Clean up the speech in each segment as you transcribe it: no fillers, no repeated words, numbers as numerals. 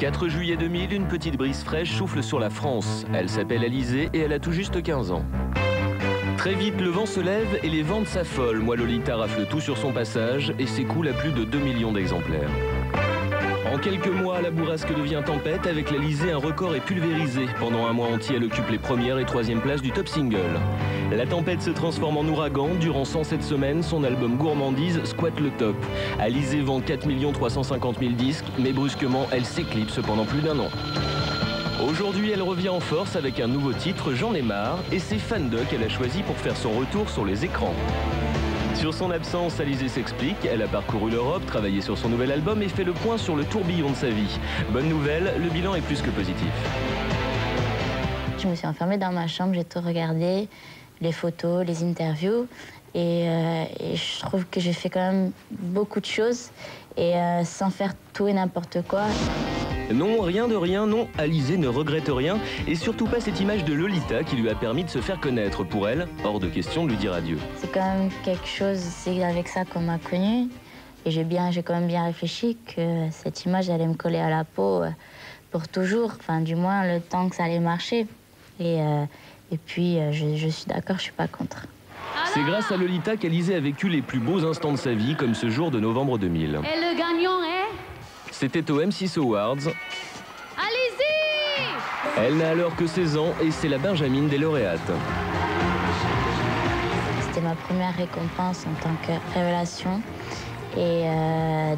4 juillet 2000, une petite brise fraîche souffle sur la France. Elle s'appelle Alizée et elle a tout juste 15 ans. Très vite, le vent se lève et les ventes s'affolent. Moi, Lolita rafle tout sur son passage et s'écoule à plus de 2 millions d'exemplaires. En quelques mois, la bourrasque devient tempête. Avec l'Alizée, un record est pulvérisé. Pendant un mois entier, elle occupe les premières et troisième places du top single. La tempête se transforme en ouragan. Durant 107 semaines, son album Gourmandise squatte le top. Alizée vend 4 350 000 disques, mais brusquement, elle s'éclipse pendant plus d'un an. Aujourd'hui, elle revient en force avec un nouveau titre, J'en ai marre, et c'est Fan de qu'elle a choisi pour faire son retour sur les écrans. Sur son absence, Alizée s'explique. Elle a parcouru l'Europe, travaillé sur son nouvel album et fait le point sur le tourbillon de sa vie. Bonne nouvelle, le bilan est plus que positif. Je me suis enfermée dans ma chambre, j'ai tout regardé, les photos, les interviews. Et je trouve que j'ai fait quand même beaucoup de choses et sans faire tout et n'importe quoi. Non, rien de rien, non, Alizée ne regrette rien, et surtout pas cette image de Lolita qui lui a permis de se faire connaître. Pour elle, hors de question de lui dire adieu. C'est quand même quelque chose, c'est avec ça qu'on m'a connue, et j'ai quand même bien réfléchi que cette image allait me coller à la peau pour toujours, enfin du moins le temps que ça allait marcher. Et puis je suis d'accord, je suis pas contre. C'est grâce à Lolita qu'Alizée a vécu les plus beaux instants de sa vie, comme ce jour de novembre 2000. Et le gagnant est... C'était au M6 Awards. Allez-y! Elle n'a alors que 16 ans et c'est la Benjamine des lauréates. C'était ma première récompense en tant que révélation. Et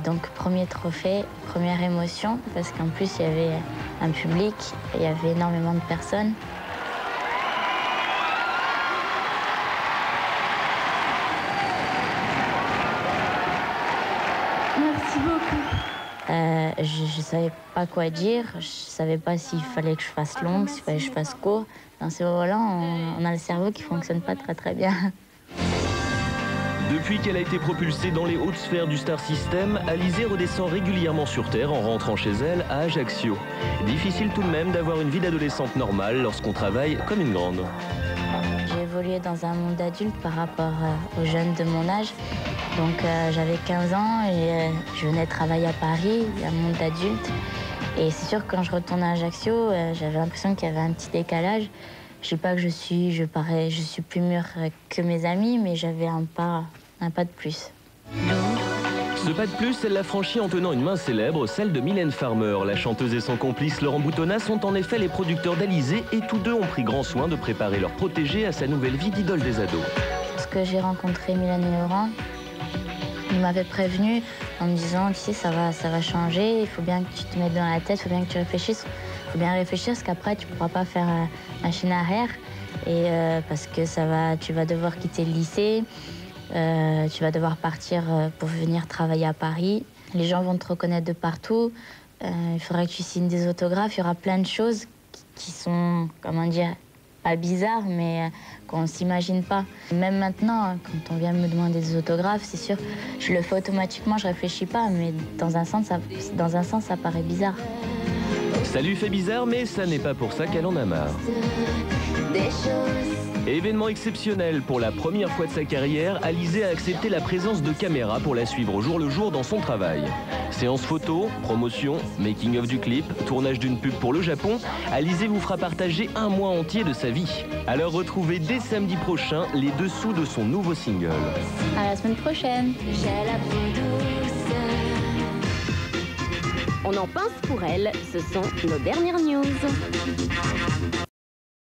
donc premier trophée, première émotion, parce qu'en plus il y avait un public, il y avait énormément de personnes. Merci beaucoup. Je savais pas quoi dire, je savais pas s'il fallait que je fasse longue, s'il fallait que je fasse court. Dans ces moments-là, on a le cerveau qui fonctionne pas très bien. Depuis qu'elle a été propulsée dans les hautes sphères du Star System, Alizée redescend régulièrement sur Terre en rentrant chez elle à Ajaccio. Difficile tout de même d'avoir une vie d'adolescente normale lorsqu'on travaille comme une grande. J'ai évolué dans un monde adulte par rapport aux jeunes de mon âge. Donc j'avais 15 ans et je venais travailler à Paris, un monde d'adulte. Et c'est sûr que quand je retourne à Ajaccio, j'avais l'impression qu'il y avait un petit décalage. Je sais pas que je suis plus mûre que mes amis, mais j'avais un pas de plus. Ce pas de plus, elle l'a franchi en tenant une main célèbre, celle de Mylène Farmer. La chanteuse et son complice Laurent Boutonnat sont en effet les producteurs d'Alizée et tous deux ont pris grand soin de préparer leur protégé à sa nouvelle vie d'idole des ados. Lorsque j'ai rencontré Mylène et Laurent, ils m'avaient prévenu en me disant, tu sais, ça va changer, il faut bien que tu te mettes dans la tête, il faut bien que tu réfléchisses. Il faut bien réfléchir parce qu'après, tu ne pourras pas faire machine arrière. Et parce que tu vas devoir quitter le lycée, tu vas devoir partir pour venir travailler à Paris. Les gens vont te reconnaître de partout. Il faudra que tu signes des autographes. Il y aura plein de choses qui sont, comment dire, pas bizarres, mais qu'on ne s'imagine pas. Même maintenant, quand on vient me demander des autographes, c'est sûr, je le fais automatiquement, je réfléchis pas, mais dans un sens, ça paraît bizarre. Ça lui fait bizarre, mais ça n'est pas pour ça qu'elle en a marre. Événement exceptionnel, pour la première fois de sa carrière, Alizée a accepté la présence de caméras pour la suivre au jour le jour dans son travail. Séance photo, promotion, making-of du clip, tournage d'une pub pour le Japon, Alizée vous fera partager un mois entier de sa vie. Alors retrouvez dès samedi prochain les dessous de son nouveau single. À la semaine prochaine. On en pense pour elle, ce sont nos dernières news.